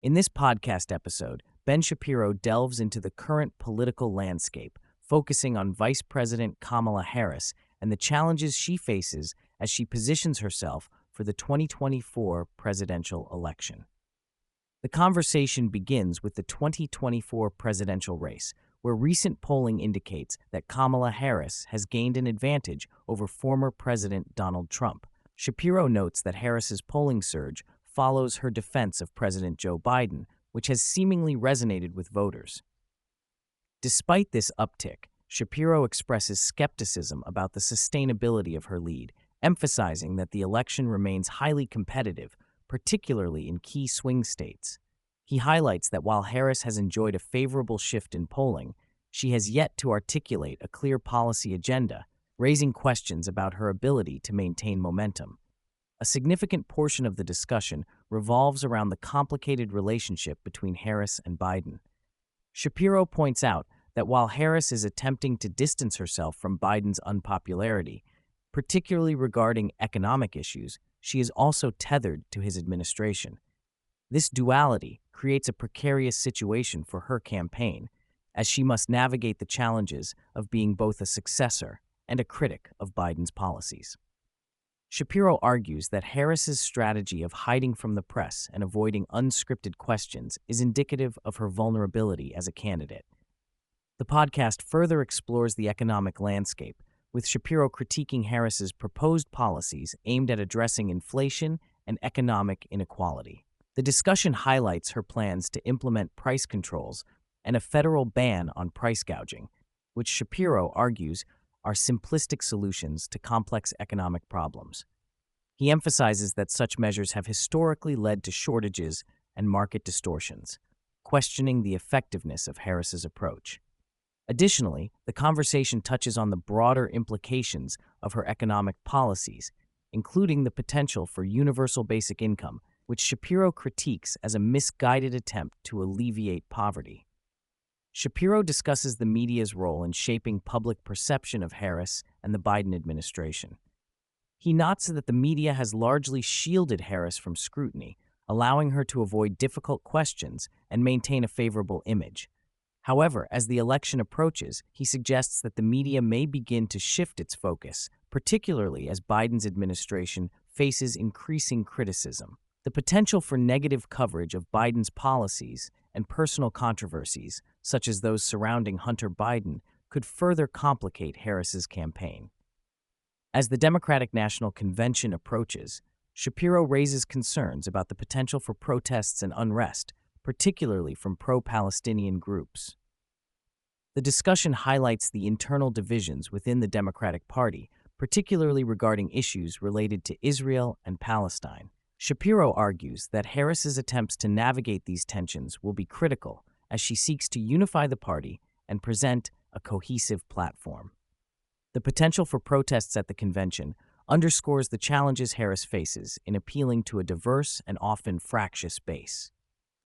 In this podcast episode, Ben Shapiro delves into the current political landscape, focusing on Vice President Kamala Harris and the challenges she faces as she positions herself for the 2024 presidential election. The conversation begins with the 2024 presidential race, where recent polling indicates that Kamala Harris has gained an advantage over former President Donald Trump. Shapiro notes that Harris's polling surge follows her defense of President Joe Biden, which has seemingly resonated with voters. Despite this uptick, Shapiro expresses skepticism about the sustainability of her lead, emphasizing that the election remains highly competitive, particularly in key swing states. He highlights that while Harris has enjoyed a favorable shift in polling, she has yet to articulate a clear policy agenda, raising questions about her ability to maintain momentum. A significant portion of the discussion revolves around the complicated relationship between Harris and Biden. Shapiro points out that while Harris is attempting to distance herself from Biden's unpopularity, particularly regarding economic issues, she is also tethered to his administration. This duality creates a precarious situation for her campaign, as she must navigate the challenges of being both a successor and a critic of Biden's policies. Shapiro argues that Harris's strategy of hiding from the press and avoiding unscripted questions is indicative of her vulnerability as a candidate. The podcast further explores the economic landscape, with Shapiro critiquing Harris's proposed policies aimed at addressing inflation and economic inequality. The discussion highlights her plans to implement price controls and a federal ban on price gouging, which Shapiro argues are simplistic solutions to complex economic problems. He emphasizes that such measures have historically led to shortages and market distortions, questioning the effectiveness of Harris's approach. Additionally, the conversation touches on the broader implications of her economic policies, including the potential for universal basic income, which Shapiro critiques as a misguided attempt to alleviate poverty. Shapiro discusses the media's role in shaping public perception of Harris and the Biden administration. He notes that the media has largely shielded Harris from scrutiny, allowing her to avoid difficult questions and maintain a favorable image. However, as the election approaches, he suggests that the media may begin to shift its focus, particularly as Biden's administration faces increasing criticism. The potential for negative coverage of Biden's policies and personal controversies, such as those surrounding Hunter Biden, could further complicate Harris's campaign. As the Democratic National Convention approaches, Shapiro raises concerns about the potential for protests and unrest, particularly from pro-Palestinian groups. The discussion highlights the internal divisions within the Democratic Party, particularly regarding issues related to Israel and Palestine. Shapiro argues that Harris's attempts to navigate these tensions will be critical as she seeks to unify the party and present a cohesive platform. The potential for protests at the convention underscores the challenges Harris faces in appealing to a diverse and often fractious base.